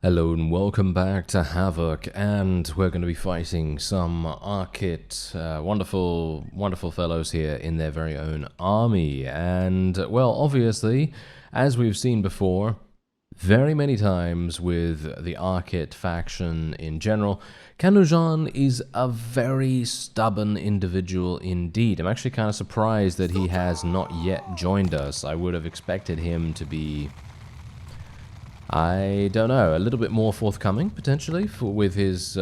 Hello and welcome back to Havoc, and we're going to be fighting some Arkit, wonderful fellows here in their very own army. And, well, obviously, as we've seen before, very many times with the Arkit faction in general, Kanujan is a very stubborn individual indeed. I'm actually kind of surprised that he has not yet joined us. I would have expected him to be, I don't know, a little bit more forthcoming, potentially, with his,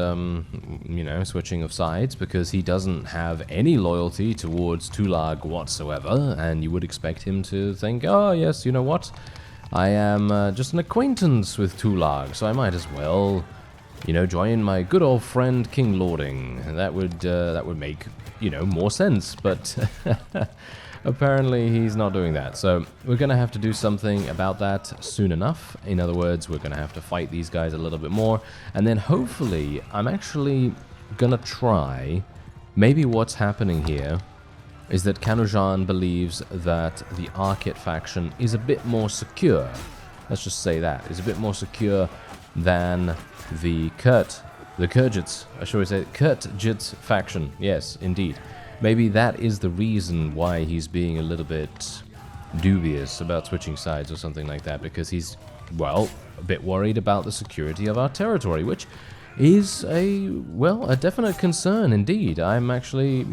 switching of sides, because he doesn't have any loyalty towards Tulag whatsoever, and you would expect him to think, oh, yes, you know what, I am just an acquaintance with Tulag, so I might as well, join my good old friend King Lording. That would make, more sense, but apparently he's not doing that, so we're going to have to do something about that soon enough. In other words, we're going to have to fight these guys a little bit more, and then hopefully I'm actually going to try, maybe what's happening here is that Kanujan believes that the Arkit faction is a bit more secure. Let's just say that. Is a bit more secure than the Kurjits, I should say, Kurjits faction. Yes, indeed. Maybe that is the reason why he's being a little bit dubious about switching sides or something like that, because he's, well, a bit worried about the security of our territory, which is a definite concern indeed. I'm actually,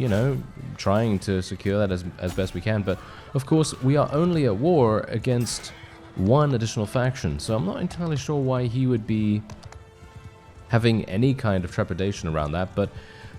trying to secure that as best we can, but of course we are only at war against one additional faction, so I'm not entirely sure why he would be having any kind of trepidation around that, but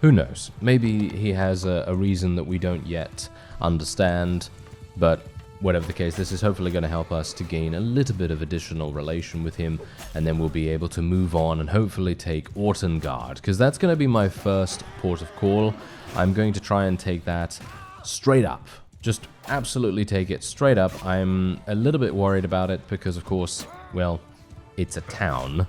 who knows? Maybe he has a reason that we don't yet understand, but whatever the case, this is hopefully going to help us to gain a little bit of additional relation with him, and then we'll be able to move on and hopefully take Ortongard, because that's going to be my first port of call. I'm going to try and take that straight up. Just absolutely take it straight up. I'm a little bit worried about it because, of course, well, it's a town,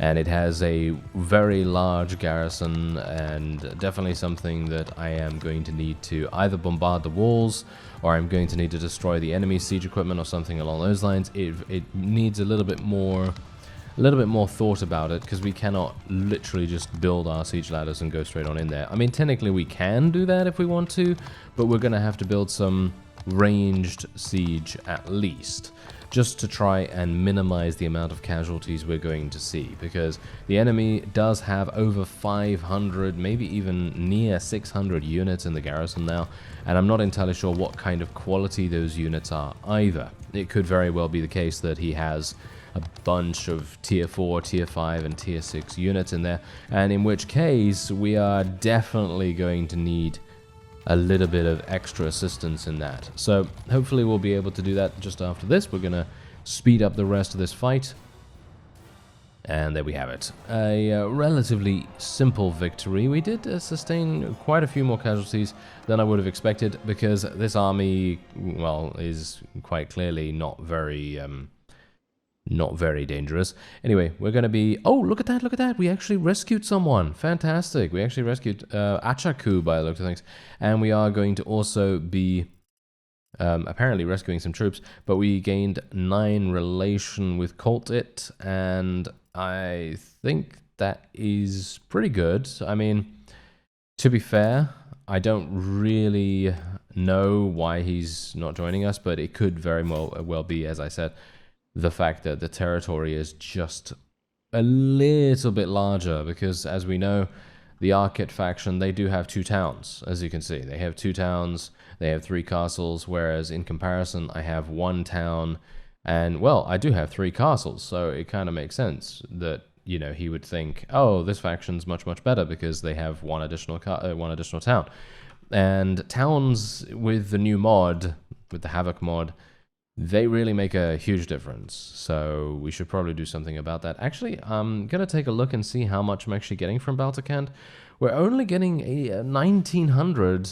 and it has a very large garrison, and definitely something that I am going to need to either bombard the walls, or I'm going to need to destroy the enemy siege equipment or something along those lines. It needs a little bit more thought about it, because we cannot literally just build our siege ladders and go straight on in there. I mean, technically we can do that if we want to, but we're going to have to build some ranged siege at least, just to try and minimize the amount of casualties we're going to see, because the enemy does have over 500, maybe even near 600 units in the garrison now, and I'm not entirely sure what kind of quality those units are either. It could very well be the case that he has a bunch of tier 4, tier 5, and tier 6 units in there, and in which case we are definitely going to need a little bit of extra assistance in that. So hopefully we'll be able to do that just after this. We're going to speed up the rest of this fight. And there we have it. A relatively simple victory. We did sustain quite a few more casualties than I would have expected, because this army, well, is quite clearly not very dangerous. Anyway, we're going to be... Oh, look at that. We actually rescued someone. Fantastic. We actually rescued Achaku by the look of things. And we are going to also be apparently rescuing some troops. But we gained 9 relation with Coltit, and I think that is pretty good. I mean, to be fair, I don't really know why he's not joining us, but it could very well be, as I said, the fact that the territory is just a little bit larger, because as we know, the Arkit faction, they do have 2 towns, as you can see. They have 2 towns, they have 3 castles, whereas in comparison, I have 1 town, and, well, I do have 3 castles, so it kind of makes sense that, he would think, oh, this faction's much, much better because they have one additional town. And towns with the new mod, with the Havoc mod, they really make a huge difference, so we should probably do something about that. Actually, I'm going to take a look and see how much I'm actually getting from Balticant. We're only getting a 1,900,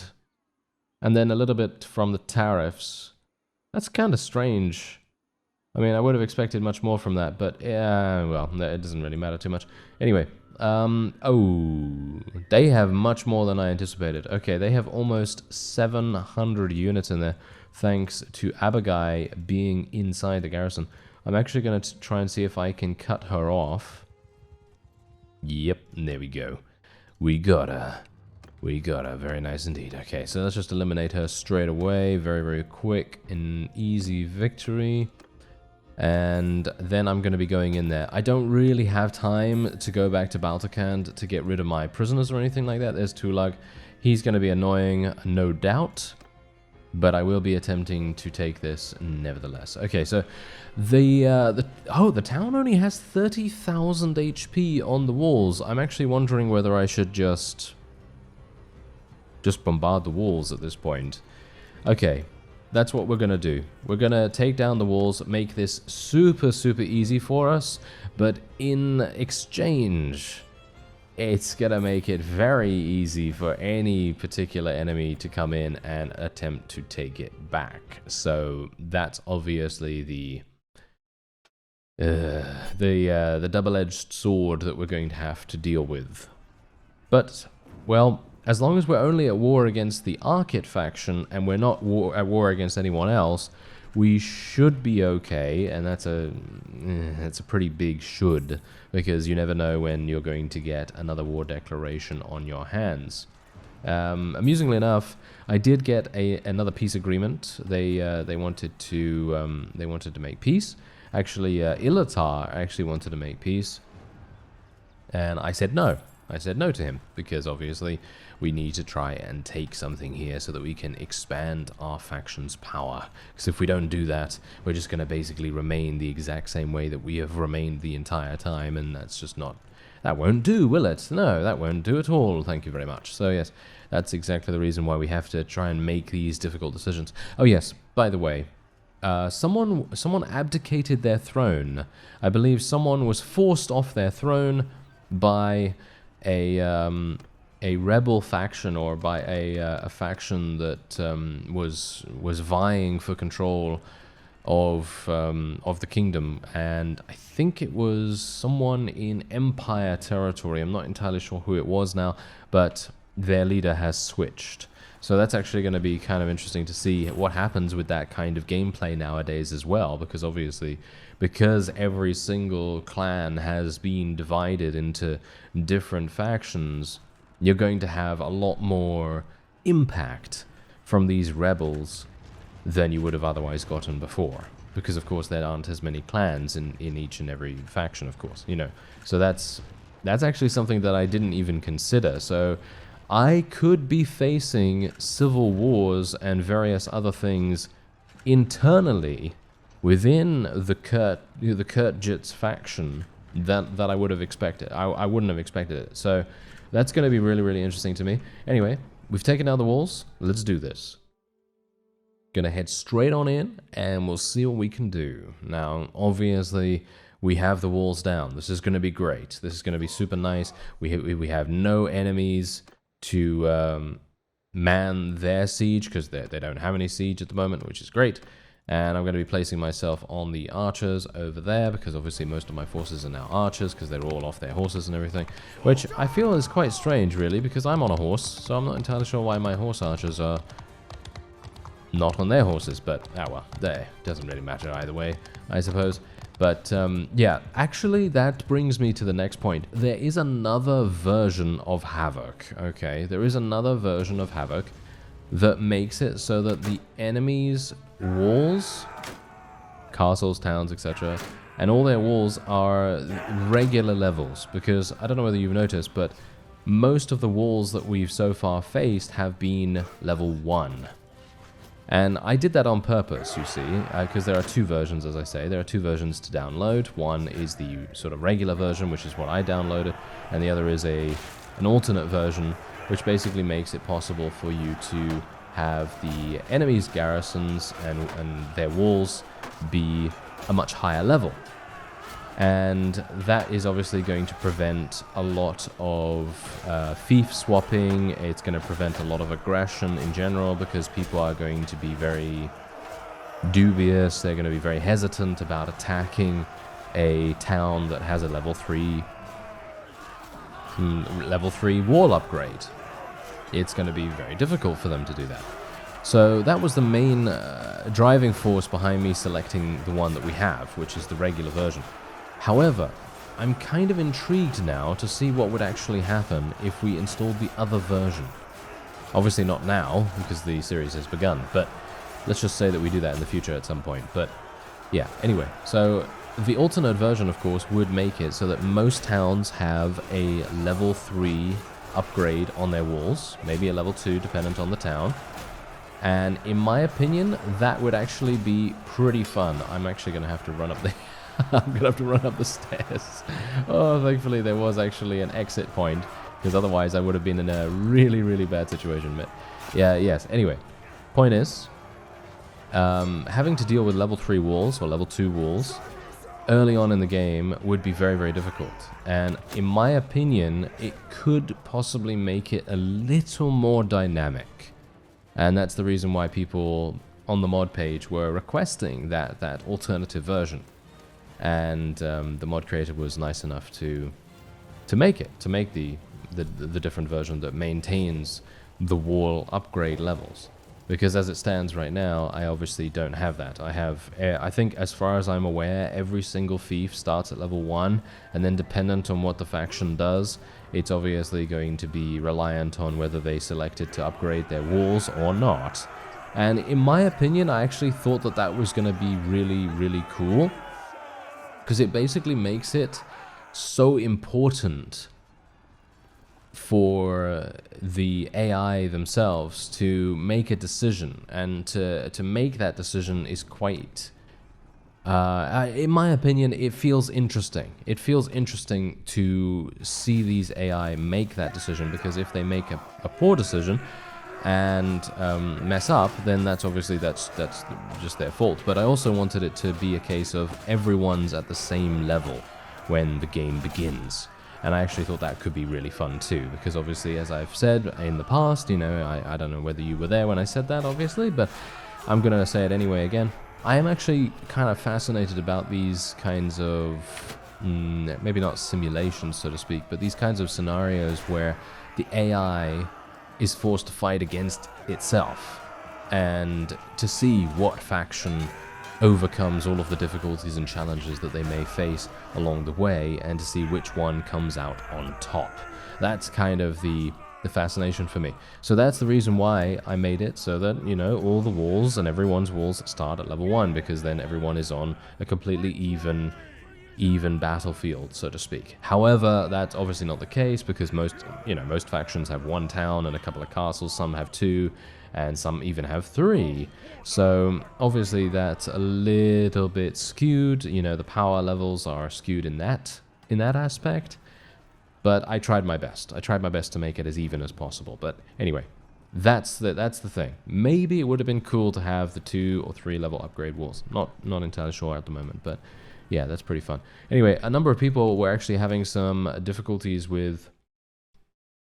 and then a little bit from the tariffs. That's kind of strange. I mean, I would have expected much more from that, but yeah, well, it doesn't really matter too much. Anyway, oh, they have much more than I anticipated. Okay, they have almost 700 units in there, thanks to Abagai being inside the garrison. I'm actually going to try and see if I can cut her off Yep, there we go. We got her. We got her. Very nice indeed. Okay, so let's just eliminate her straight away. Very, very quick and easy victory. And then I'm going to be going in there. I don't really have time to go back to Balticand to get rid of my prisoners or anything like that. There's Tulag. He's going to be annoying, no doubt. But I will be attempting to take this nevertheless. Okay, so the town only has 30,000 HP on the walls. I'm actually wondering whether I should just bombard the walls at this point. Okay, that's what we're gonna do. We're gonna take down the walls, make this super, super easy for us, but in exchange, it's gonna make it very easy for any particular enemy to come in and attempt to take it back. So that's obviously the double-edged sword that we're going to have to deal with. But, well, as long as we're only at war against the Archit faction and we're not at war against anyone else, we should be okay, and that's a pretty big should, because you never know when you're going to get another war declaration on your hands. Amusingly enough, I did get another peace agreement. They wanted to make peace. Actually, Ilatar actually wanted to make peace, and I said no. I said no to him, because obviously we need to try and take something here so that we can expand our faction's power. Because if we don't do that, we're just going to basically remain the exact same way that we have remained the entire time, and that's just not... That won't do, will it? No, that won't do at all, thank you very much. So yes, that's exactly the reason why we have to try and make these difficult decisions. Oh yes, by the way, someone abdicated their throne. I believe someone was forced off their throne by a rebel faction, or by a faction that was vying for control of the kingdom, and I think it was someone in Empire territory. I'm not entirely sure who it was now, but their leader has switched. So that's actually going to be kind of interesting to see what happens with that kind of gameplay nowadays as well, because obviously, because every single clan has been divided into different factions, you're going to have a lot more impact from these rebels than you would have otherwise gotten before. Because, of course, there aren't as many clans in each and every faction, of course, you know. So that's actually something that I didn't even consider. So I could be facing civil wars and various other things internally within the Kurtjits faction that I would have expected. I wouldn't have expected it. So that's going to be really, really interesting to me. Anyway, we've taken down the walls. Let's do this. Gonna head straight on in, and we'll see what we can do. Now, obviously, we have the walls down. This is gonna be great. This is gonna be super nice. We have no enemies to man their siege, because they don't have any siege at the moment, which is great. And I'm going to be placing myself on the archers over there, because obviously most of my forces are now archers, because they're all off their horses and everything. Which I feel is quite strange, really, because I'm on a horse, so I'm not entirely sure why my horse archers are not on their horses. But, well, doesn't really matter either way, I suppose. But, yeah, actually that brings me to the next point. There is another version of Havoc, okay? There is another version of Havoc that makes it so that the enemy's walls, castles, towns, etc., and all their walls are regular levels, because I don't know whether you've noticed, but most of the walls that we've so far faced have been level 1. And I did that on purpose, you see, because there are two versions, as I say. There are two versions to download. One is the sort of regular version, which is what I downloaded, and the other is an alternate version, which basically makes it possible for you to have the enemy's garrisons and their walls be a much higher level. And that is obviously going to prevent a lot of fief swapping. It's going to prevent a lot of aggression in general, because people are going to be very dubious. They're going to be very hesitant about attacking a town that has a level 3 wall upgrade. It's going to be very difficult for them to do that. So that was the main driving force behind me selecting the one that we have, which is the regular version. However, I'm kind of intrigued now to see what would actually happen if we installed the other version. Obviously not now, because the series has begun, but let's just say that we do that in the future at some point. But yeah, anyway, so the alternate version, of course, would make it so that most towns have a level 3 upgrade on their walls, maybe a level 2 dependent on the town. And in my opinion, that would actually be pretty fun. I'm actually going to have to run up the I'm going to have to run up the stairs. Oh, thankfully there was actually an exit point, because otherwise I would have been in a really, really bad situation. But yeah, yes. Anyway, point is, having to deal with level 3 walls or level 2 walls early on in the game would be very, very difficult. And in my opinion, it could possibly make it a little more dynamic. And that's the reason why people on the mod page were requesting that alternative version. And the mod creator was nice enough to make the different version that maintains the wall upgrade levels. Because as it stands right now, I obviously don't have that. I think as far as I'm aware, every single fief starts at level 1, and then dependent on what the faction does, it's obviously going to be reliant on whether they selected to upgrade their walls or not. And in my opinion, I actually thought that was going to be really, really cool, because it basically makes it so important for the AI themselves to make a decision, and to make that decision is quite, in my opinion, it feels interesting. It feels interesting to see these AI make that decision, because if they make a poor decision and mess up, then that's just their fault. But I also wanted it to be a case of everyone's at the same level when the game begins. And I actually thought that could be really fun too, because obviously, as I've said in the past, you know, I don't know whether you were there when I said that, obviously, but I'm going to say it anyway again. I am actually kind of fascinated about these kinds of, maybe not simulations, so to speak, but these kinds of scenarios where the AI is forced to fight against itself, and to see what faction overcomes all of the difficulties and challenges that they may face along the way, and to see which one comes out on top. That's kind of the fascination for me. So that's the reason why I made it so that, you know, all the walls and everyone's walls start at level 1, because then everyone is on a completely even battlefield, so to speak. However, that's obviously not the case, because most factions have 1 town and a couple of castles, some have 2, and some even have 3. So obviously that's a little bit skewed. You know, the power levels are skewed in that aspect. But I tried my best. I tried my best to make it as even as possible. But anyway, that's the thing. Maybe it would have been cool to have the 2 or 3 level upgrade walls. Not entirely sure at the moment, but yeah, that's pretty fun. Anyway, a number of people were actually having some difficulties with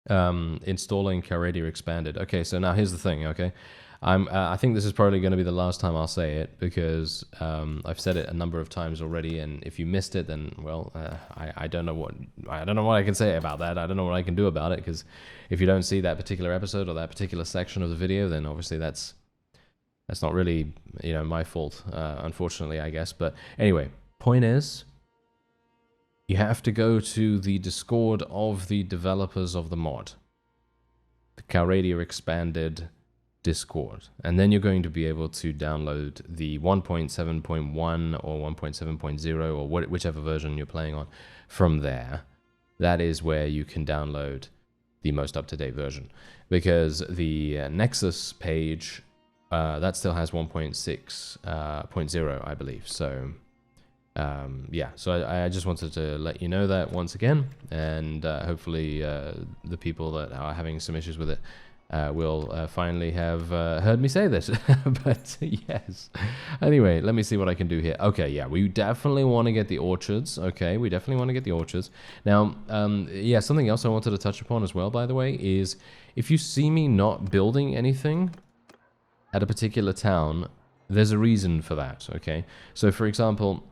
installing Calradia Expanded. Okay, so now here's the thing, okay? I think this is probably going to be the last time I'll say it, because I've said it a number of times already, and if you missed it, then, well, I don't know what I can say about that. I don't know what I can do about it, because if you don't see that particular episode or that particular section of the video, then obviously that's not really, you know, my fault, unfortunately, I guess. But anyway, point is, you have to go to the Discord of the developers of the mod, the Calradia Expanded Discord, and then you're going to be able to download the 1.7.1 or 1.7.0 or whichever version you're playing on from there. That is where you can download the most up-to-date version, because the Nexus page, that still has 1.6.0, I believe. So yeah, so I just wanted to let you know that once again, and hopefully the people that are having some issues with it will finally have heard me say this. But yes, anyway, let me see what I can do here. Okay, yeah, we definitely want to get the orchards. Okay, we definitely want to get the orchards. Now, yeah, something else I wanted to touch upon as well, by the way, is if you see me not building anything at a particular town, there's a reason for that, okay? So, for example,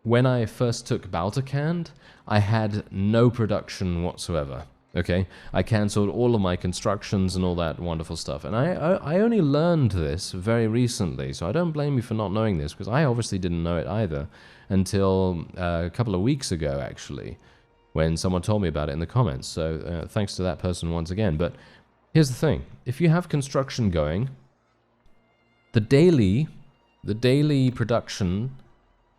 when I first took Balticand, I had no production whatsoever, Okay, I cancelled all of my constructions and all that wonderful stuff. And I only learned this very recently, so I don't blame you for not knowing this, because I obviously didn't know it either until a couple of weeks ago, actually, when someone told me about it in the comments. So thanks to that person once again. But here's the thing. If you have construction going, the daily production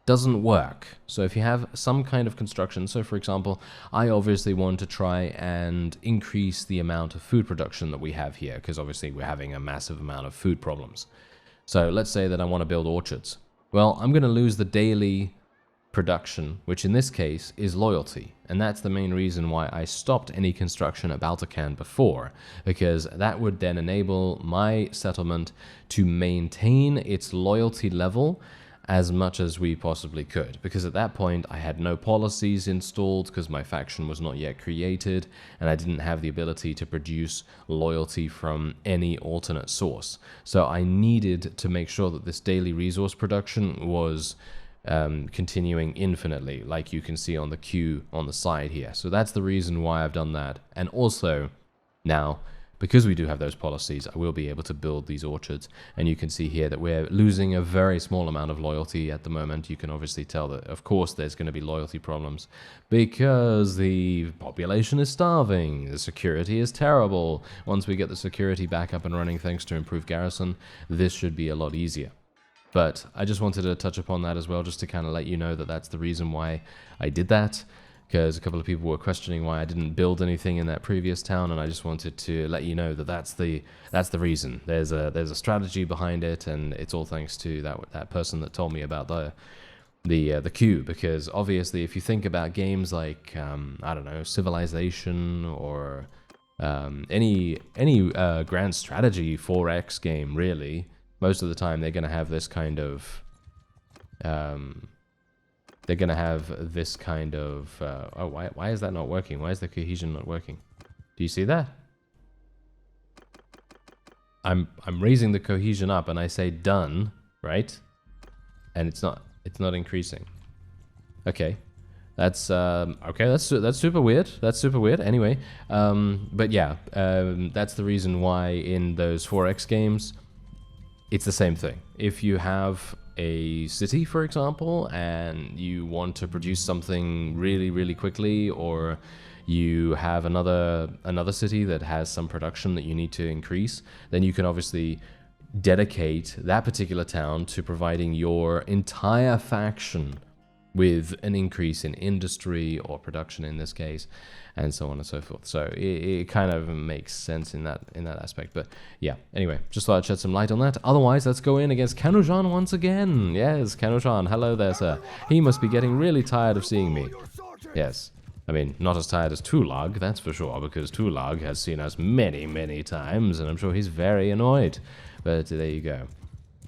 doesn't work. So if you have some kind of construction, so for example, I obviously want to try and increase the amount of food production that we have here, because obviously we're having a massive amount of food problems. So let's say that I want to build orchards. Well, I'm going to lose the daily production, which in this case is loyalty. And that's the main reason why I stopped any construction at Baltacan before, because that would then enable my settlement to maintain its loyalty level as much as we possibly could, because at that point I had no policies installed because my faction was not yet created and I didn't have the ability to produce loyalty from any alternate source. So I needed to make sure that this daily resource production was continuing infinitely, like you can see on the queue on the side here. So that's the reason why I've done that. And also now, because we do have those policies, I will be able to build these orchards. And you can see here that we're losing a very small amount of loyalty at the moment. You can obviously tell that, of course, there's going to be loyalty problems because the population is starving. The security is terrible. Once we get the security back up and running thanks to improved garrison, this should be a lot easier. But I just wanted to touch upon that as well, just to kind of let you know that that's the reason why I did that. Because a couple of people were questioning why I didn't build anything in that previous town, and I just wanted to let you know that that's the reason. There's a strategy behind it, and it's all thanks to that person that told me about the queue. Because obviously, if you think about games like I don't know, Civilization or any grand strategy 4X game, really, most of the time they're going to have this kind of oh, why is that not working? Why is the cohesion not working? Do you see that? I'm raising the cohesion up and I say done, right? And it's not increasing. Okay. That's okay, that's super weird. That's super weird. Anyway, but yeah, that's the reason why in those 4X games it's the same thing. If you have a city, for example, and you want to produce something really, really quickly, or you have another city that has some production that you need to increase, then you can obviously dedicate that particular town to providing your entire faction with an increase in industry or production in this case, and so on and so forth. So it kind of makes sense in that aspect. But yeah, anyway, just thought I'd shed some light on that. Otherwise, let's go in against Kanujan once again. Yes, Kanujan, hello there, sir. He must be getting really tired of seeing me. Yes. I mean, not as tired as Tulag, that's for sure, because Tulag has seen us many, many times, and I'm sure he's very annoyed. But there you go.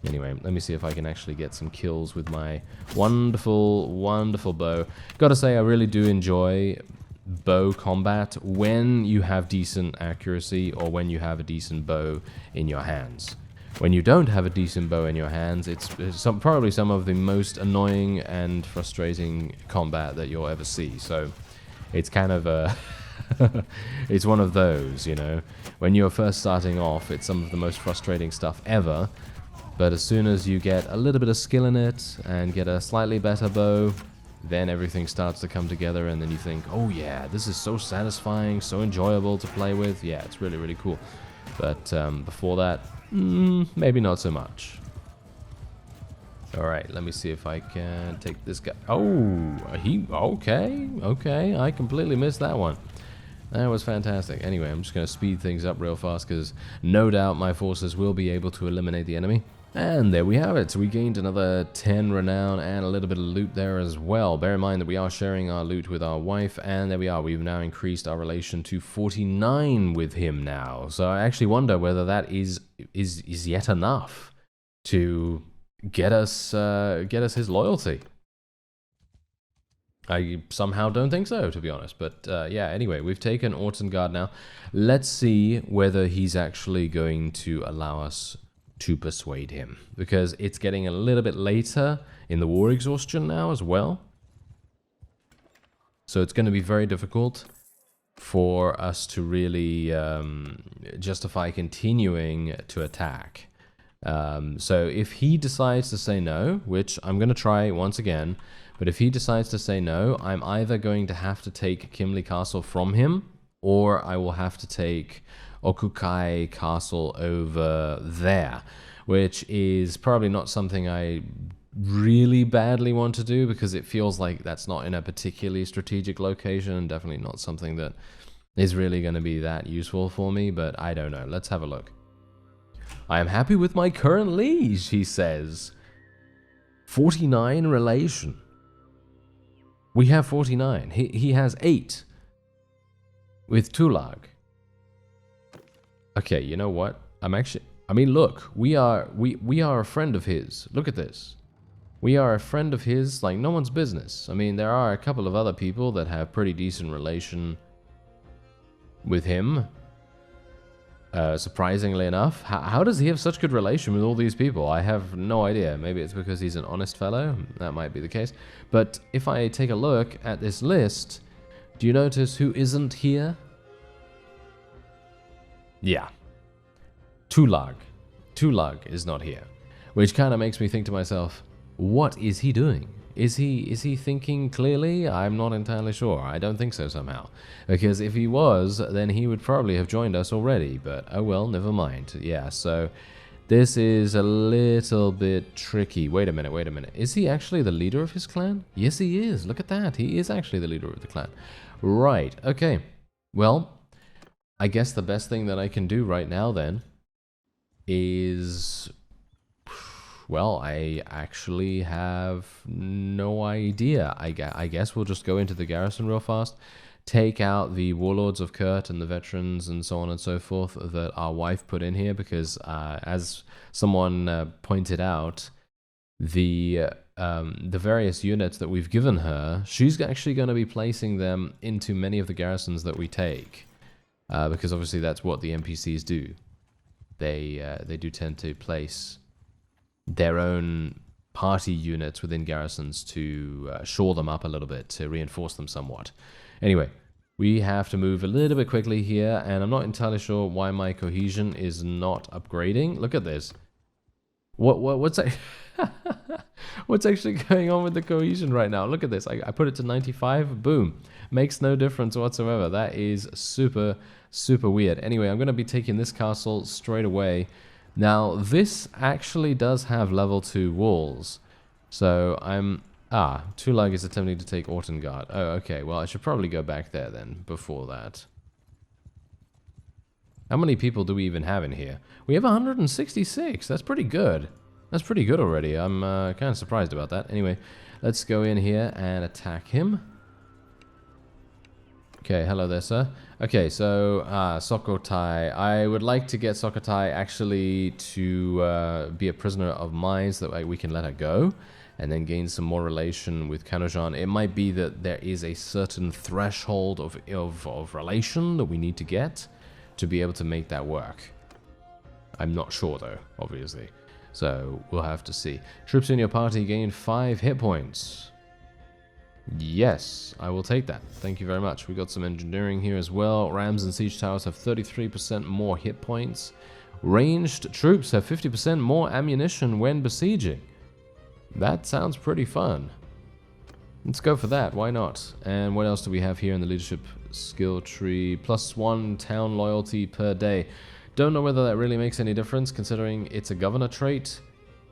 Anyway, let me see if I can actually get some kills with my wonderful, wonderful bow. Gotta say, I really do enjoy bow combat when you have decent accuracy or when you have a decent bow in your hands. When you don't have a decent bow in your hands, it's probably some of the most annoying and frustrating combat that you'll ever see. So it's kind of a... it's one of those, you know. When you're first starting off, it's some of the most frustrating stuff ever. But as soon as you get a little bit of skill in it and get a slightly better bow, then everything starts to come together, and then you think, oh yeah, this is so satisfying, so enjoyable to play with. Yeah, it's really, really cool. But before that, maybe not so much. Alright, let me see if I can take this guy. Oh, okay, I completely missed that one. That was fantastic. Anyway, I'm just going to speed things up real fast, because no doubt my forces will be able to eliminate the enemy. And there we have it. We gained another 10 renown and a little bit of loot there as well. Bear in mind that we are sharing our loot with our wife, and there we are. We've now increased our relation to 49 with him now. So I actually wonder whether that is yet enough to get us his loyalty. I somehow don't think so, to be honest. But yeah, anyway, we've taken Ortongard now. Let's see whether he's actually going to allow us to persuade him, because it's getting a little bit later in the war exhaustion now as well. So it's going to be very difficult for us to really justify continuing to attack. So if he decides to say no, which I'm going to try once again, but if he decides to say no, I'm either going to have to take Kimley Castle from him, or I will have to take Okukai Castle over there, which is probably not something I really badly want to do, because it feels like that's not in a particularly strategic location, and definitely not something that is really going to be that useful for me, but I don't know. Let's have a look. I am happy with my current liege, he says. 49 relation. We have 49. He has 8 with Tulag. Okay, you know what? I mean, look, we are a friend of his. Look at this. We are a friend of his like no one's business. I mean, there are a couple of other people that have pretty decent relation with him. Surprisingly enough. How does he have such good relation with all these people? I have no idea. Maybe it's because he's an honest fellow. That might be the case. But if I take a look at this list, do you notice who isn't here? Yeah. Tulag. Tulag is not here. Which kind of makes me think to myself, what is he doing? Is he thinking clearly? I'm not entirely sure. I don't think so somehow. Because if he was, then he would probably have joined us already. But oh well, never mind. Yeah, so this is a little bit tricky. Wait a minute, wait a minute. Is he actually the leader of his clan? Yes, he is. Look at that. He is actually the leader of the clan. Right, okay. Well, I guess the best thing that I can do right now then is... Well, I actually have no idea. I guess we'll just go into the garrison real fast, take out the warlords of Kurt and the veterans and so on and so forth that our wife put in here, because as someone pointed out, the various units that we've given her, she's actually going to be placing them into many of the garrisons that we take, because obviously that's what the NPCs do. They do tend to place their own party units within garrisons to shore them up a little bit, to reinforce them somewhat. Anyway, we have to move a little bit quickly here, and I'm not entirely sure why my cohesion is not upgrading. Look at this. What's what's actually going on with the cohesion right now? Look at this. I put it to 95. Boom. Makes no difference whatsoever. That is super, super weird. Anyway, I'm going to be taking this castle straight away. Now, this actually does have level 2 walls. So I'm... Tulag is attempting to take Ortongard. Oh, okay. Well, I should probably go back there then, before that. How many people do we even have in here? We have 166. That's pretty good. That's pretty good already. I'm kind of surprised about that. Anyway, let's go in here and attack him. Okay, hello there, sir. Okay, so, Sokotai. I would like to get Sokotai actually to be a prisoner of mine, so that we can let her go, and then gain some more relation with Kanojan. It might be that there is a certain threshold of relation that we need to get to be able to make that work. I'm not sure, though, obviously. So, we'll have to see. Troops in your party gain 5 hit points. Yes, I will take that. Thank you very much. We got some engineering here as well. Rams and siege towers have 33% more hit points. Ranged troops have 50% more ammunition when besieging. That sounds pretty fun. Let's go for that. Why not? And what else do we have here in the leadership skill tree? +1 town loyalty per day. Don't know whether that really makes any difference considering it's a governor trait.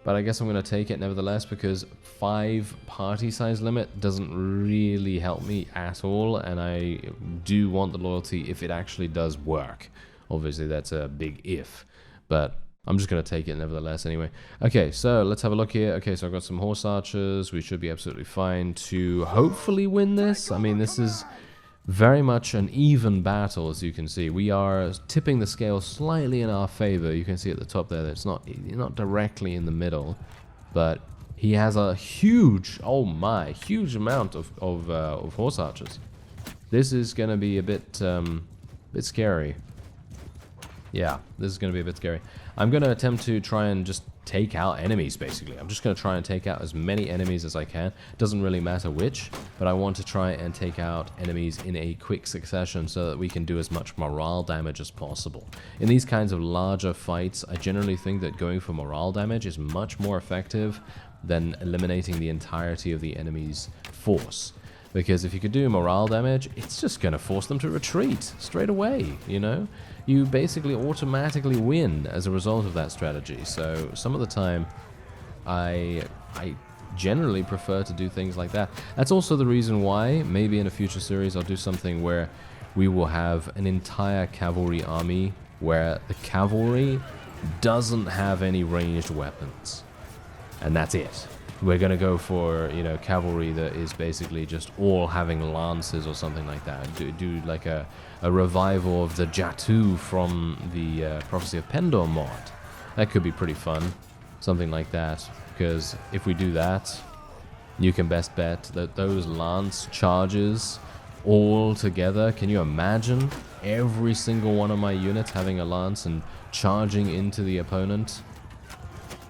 But I guess I'm going to take it nevertheless, because 5 party size limit doesn't really help me at all, and I do want the loyalty if it actually does work. Obviously that's a big if, but I'm just going to take it nevertheless anyway. Okay, so let's have a look here. Okay, so I've got some horse archers. We should be absolutely fine to hopefully win this. I mean, this is very much an even battle, as you can see. We are tipping the scale slightly in our favor. You can see at the top there that it's not directly in the middle, but he has a huge, oh my, huge amount of horse archers. This is going to be a bit scary. Yeah, this is going to be a bit scary. I'm going to attempt to try and just take out enemies, basically. I'm just going to try and take out as many enemies as I can. Doesn't really matter which, but I want to try and take out enemies in a quick succession so that we can do as much morale damage as possible. In these kinds of larger fights, I generally think that going for morale damage is much more effective than eliminating the entirety of the enemy's force. Because if you could do morale damage, it's just going to force them to retreat straight away, you know? You basically automatically win as a result of that strategy. So some of the time, I generally prefer to do things like that. That's also the reason why, maybe in a future series, I'll do something where we will have an entire cavalry army where the cavalry doesn't have any ranged weapons. And that's it. We're going to go for, you know, cavalry that is basically just all having lances or something like that. Do like a revival of the Jatu from the Prophecy of Pendor mod. That could be pretty fun. Something like that. Because if we do that, you can best bet that those lance charges all together. Can you imagine every single one of my units having a lance and charging into the opponent?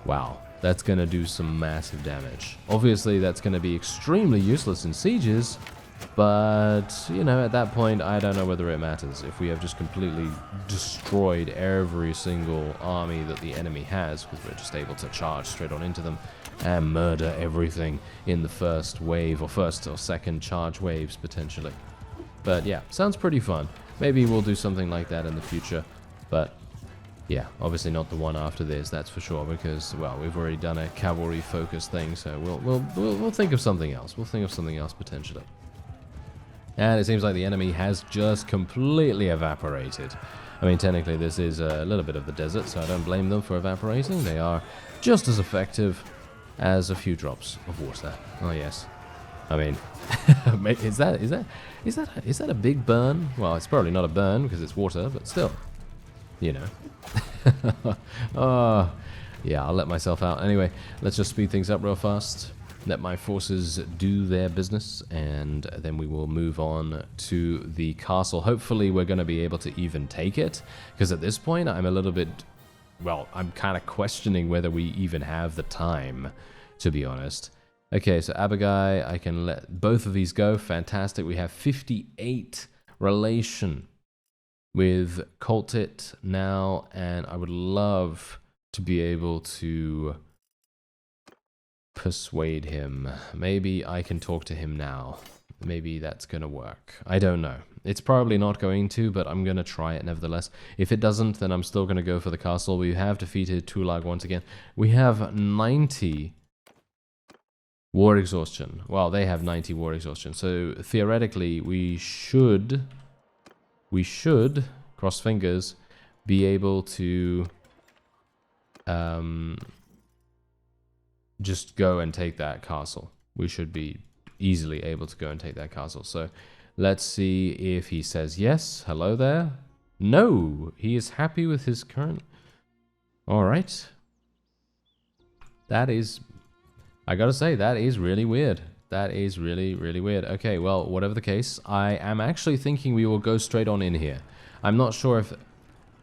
Wow. That's going to do some massive damage. Obviously, that's going to be extremely useless in sieges, but, you know, at that point, I don't know whether it matters. If we have just completely destroyed every single army that the enemy has, because we're just able to charge straight on into them and murder everything in the first wave, or first or second charge waves, potentially. But, yeah, sounds pretty fun. Maybe we'll do something like that in the future, but yeah, obviously not the one after this, that's for sure, because, well, we've already done a cavalry-focused thing, so we'll think of something else. We'll think of something else, potentially. And it seems like the enemy has just completely evaporated. I mean, technically, this is a little bit of the desert, so I don't blame them for evaporating. They are just as effective as a few drops of water. Oh, yes. I mean, is that a big burn? Well, it's probably not a burn, because it's water, but still. You know. Oh, yeah, I'll let myself out. Anyway, let's just speed things up real fast. Let my forces do their business, and then we will move on to the castle. Hopefully, we're going to be able to even take it, because at this point, I'm a little bit, well, I'm kind of questioning whether we even have the time, to be honest. Okay, so Abagai, I can let both of these go. Fantastic. We have 58 relation with Coltit now, and I would love to be able to persuade him. Maybe I can talk to him now. Maybe that's going to work. I don't know. It's probably not going to, but I'm going to try it nevertheless. If it doesn't, then I'm still going to go for the castle. We have defeated Tulag once again. We have 90 war exhaustion. Well, they have 90 war exhaustion. So theoretically, we should, cross fingers, be able to just go and take that castle. We should be easily able to go and take that castle. So let's see if he says yes. Hello there. No, he is happy with his current. All right. That is, I gotta say, that is really weird. That is really, really weird. Okay, well, whatever the case, I am actually thinking we will go straight on in here. I'm not sure if...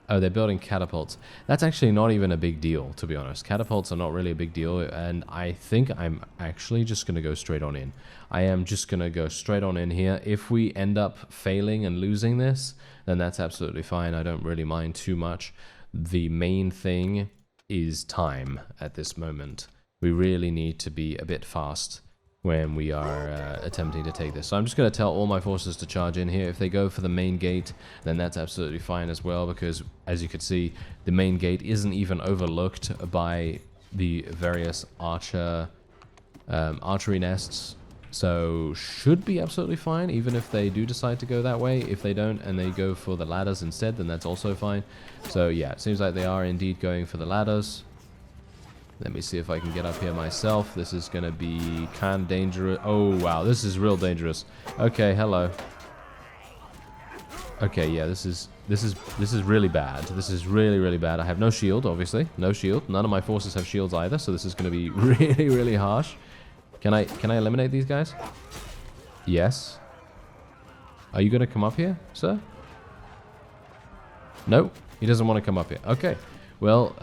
Oh, they're building catapults. That's actually not even a big deal, to be honest. Catapults are not really a big deal, and I think I'm actually just going to go straight on in. I am just going to go straight on in here. If we end up failing and losing this, then that's absolutely fine. I don't really mind too much. The main thing is time at this moment. We really need to be a bit fast when we are attempting to take this. So I'm just going to tell all my forces to charge in here. If they go for the main gate, then that's absolutely fine as well, because as you can see, the main gate isn't even overlooked by the various archery nests. So should be absolutely fine, even if they do decide to go that way. If they don't and they go for the ladders instead, then that's also fine. So yeah, it seems like they are indeed going for the ladders. Let me see if I can get up here myself. This is going to be kind of dangerous. Oh, wow. This is real dangerous. Okay, hello. Okay, yeah, this is really bad. This is really, really bad. I have no shield, obviously. No shield. None of my forces have shields either, so this is going to be really, really harsh. Can I eliminate these guys? Yes. Are you going to come up here, sir? No, he doesn't want to come up here. Okay. Well,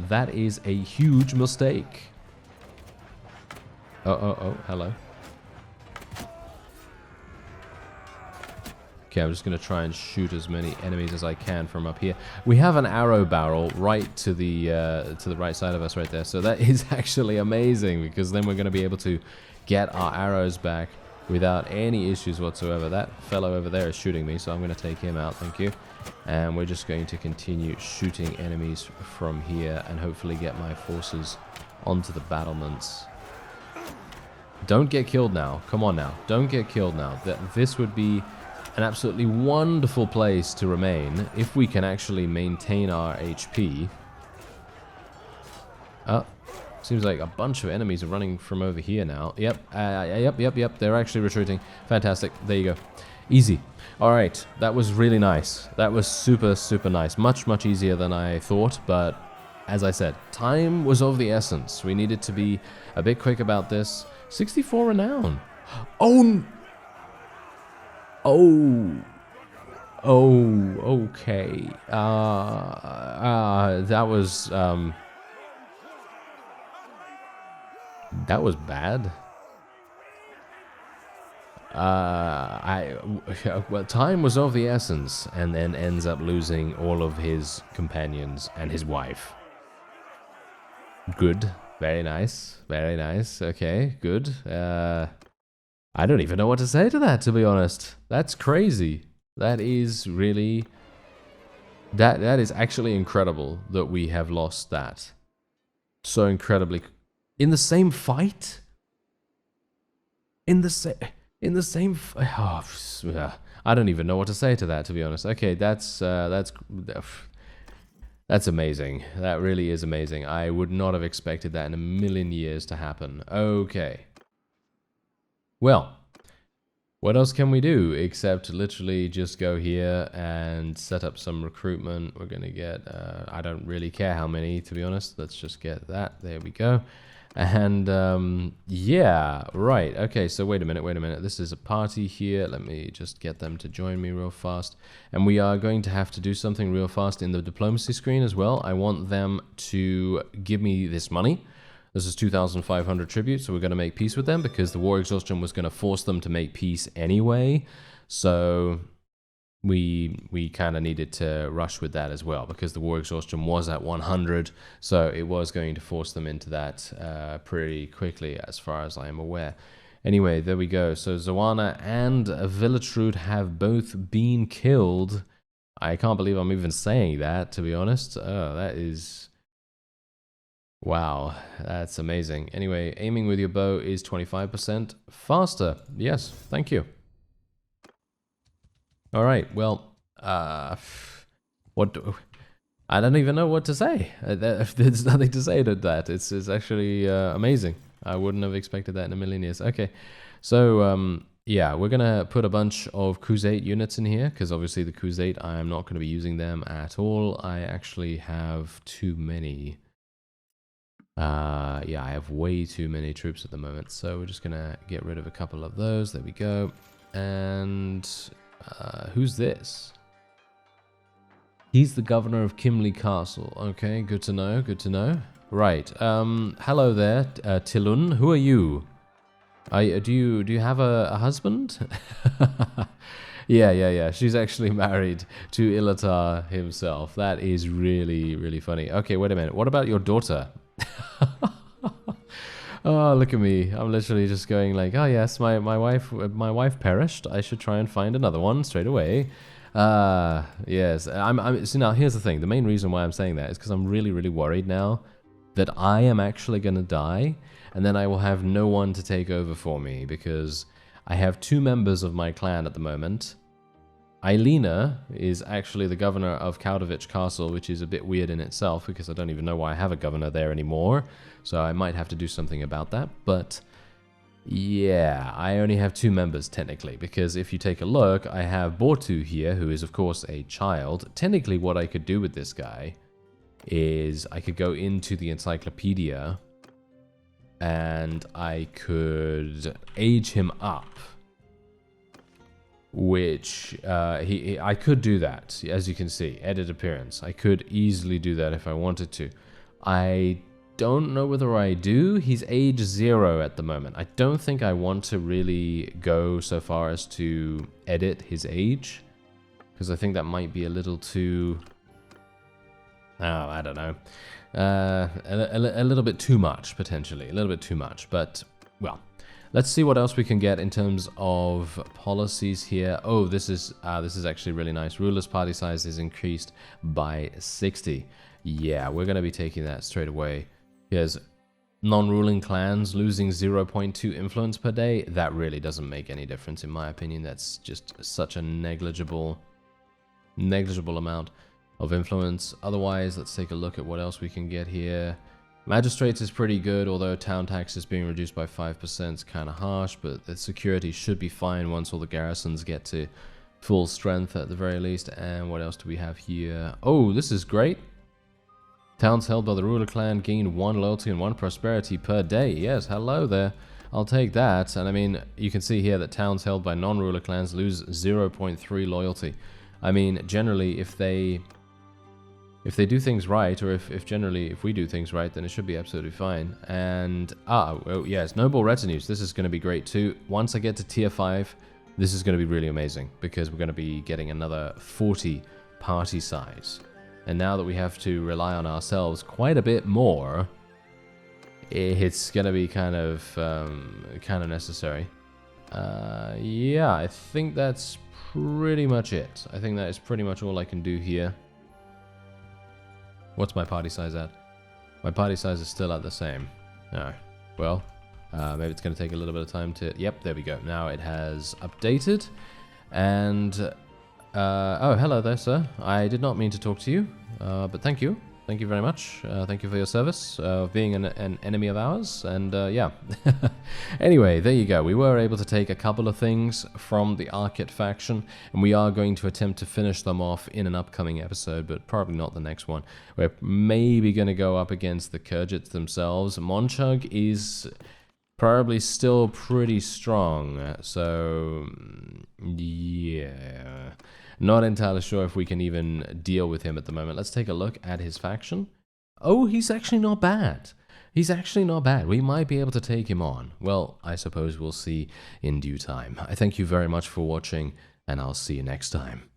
that is a huge mistake. Oh, hello. Okay, I'm just going to try and shoot as many enemies as I can from up here. We have an arrow barrel right to the right side of us right there. So that is actually amazing, because then we're going to be able to get our arrows back without any issues whatsoever. That fellow over there is shooting me, so I'm going to take him out, thank you. And we're just going to continue shooting enemies from here and hopefully get my forces onto the battlements. Don't get killed now. Come on now. Don't get killed now. This would be an absolutely wonderful place to remain if we can actually maintain our HP. Seems like a bunch of enemies are running from over here now. Yep, yep. They're actually retreating. Fantastic. There you go. Easy. All right. That was really nice. That was super, super nice. Much, much easier than I thought, but as I said, time was of the essence. We needed to be a bit quick about this. 64 renown. Oh, okay. That was bad. Well, time was of the essence, and then ends up losing all of his companions and his wife. Good. Very nice. Very nice. Okay, good. I don't even know what to say to that, to be honest. That's crazy. That is really... That is actually incredible that we have lost that. So incredibly... In the same fight? In the same... Oh, I don't even know what to say to that, to be honest. Okay, that's amazing. That really is amazing. I would not have expected that in a million years to happen. Okay. Well, what else can we do except literally just go here and set up some recruitment? We're going to get, I don't really care how many, to be honest. Let's just get that. There we go. And, yeah, right. Okay, so wait a minute. This is a party here. Let me just get them to join me real fast. And we are going to have to do something real fast in the diplomacy screen as well. I want them to give me this money. This is 2,500 tribute, so we're going to make peace with them because the war exhaustion was going to force them to make peace anyway. So we kind of needed to rush with that as well because the war exhaustion was at 100, so it was going to force them into that pretty quickly as far as I am aware. Anyway, there we go. So Zoana and Villatrud have both been killed. I can't believe I'm even saying that, to be honest. Oh, that is... Wow, that's amazing. Anyway, aiming with your bow is 25% faster. Yes, thank you. All right, well, I don't even know what to say. There's nothing to say to that. It's actually amazing. I wouldn't have expected that in a million years. Okay, so yeah, we're gonna put a bunch of Crusade units in here because obviously the Crusade, I am not going to be using them at all. I actually have too many. Yeah, I have way too many troops at the moment, so we're just gonna get rid of a couple of those. There we go. And who's this? He's the governor of Kimley Castle. Okay, good to know, good to know. Right, hello there, Tilun. Who are you? Do you have a husband? Yeah. She's actually married to Ilatar himself. That is really, really funny. Okay, wait a minute. What about your daughter? Oh, look at me. I'm literally just going like, oh yes, my wife perished. I should try and find another one straight away. Yes. So now here's the thing. The main reason why I'm saying that is because I'm really, really worried now that I am actually going to die and then I will have no one to take over for me because I have 2 members of my clan at the moment. Eilina is actually the governor of Kaudovich Castle, which is a bit weird in itself because I don't even know why I have a governor there anymore. So I might have to do something about that. But yeah, I only have 2 members technically because if you take a look, I have Bortu here, who is of course a child. Technically what I could do with this guy is I could go into the encyclopedia and I could age him up which I could do that, as you can see, edit appearance. I could easily do that if I wanted to. I don't know whether I do. He's age 0 at the moment. I don't think I want to really go so far as to edit his age, because I think that might be a little too... oh, I don't know. A little bit too much, potentially. A little bit too much, but, well... let's see what else we can get in terms of policies here. Oh, this is actually really nice. Ruler's party size is increased by 60. Yeah, we're going to be taking that straight away. Here's non-ruling clans losing 0.2 influence per day. That really doesn't make any difference, in my opinion. That's just such a negligible amount of influence. Otherwise, let's take a look at what else we can get here. Magistrates is pretty good, although town tax is being reduced by 5%. It's kind of harsh, but the security should be fine once all the garrisons get to full strength at the very least. And what else do we have here? Oh, this is great. Towns held by the ruler clan gain 1 loyalty and 1 prosperity per day. Yes, hello there. I'll take that. And I mean, you can see here that towns held by non-ruler clans lose 0.3 loyalty. I mean, generally, if they do things right, or if we do things right, then it should be absolutely fine. And, well, yes, noble retinues. This is going to be great too. Once I get to tier 5, this is going to be really amazing, because we're going to be getting another 40 party size. And now that we have to rely on ourselves quite a bit more, it's going to be kind of necessary. Yeah, I think that's pretty much it. I think that is pretty much all I can do here. What's my party size at? My party size is still at the same. Oh, well, maybe it's going to take a little bit of time to... Yep, there we go. Now it has updated. And... oh, hello there, sir. I did not mean to talk to you, but thank you. Thank you very much. Thank you for your service of being an enemy of ours. And yeah. Anyway, there you go. We were able to take a couple of things from the Arquette faction, and we are going to attempt to finish them off in an upcoming episode, but probably not the next one. We're maybe going to go up against the Khergits themselves. Monchug is probably still pretty strong, so yeah. Not entirely sure if we can even deal with him at the moment. Let's take a look at his faction. Oh, he's actually not bad. He's actually not bad. We might be able to take him on. Well, I suppose we'll see in due time. I thank you very much for watching, and I'll see you next time.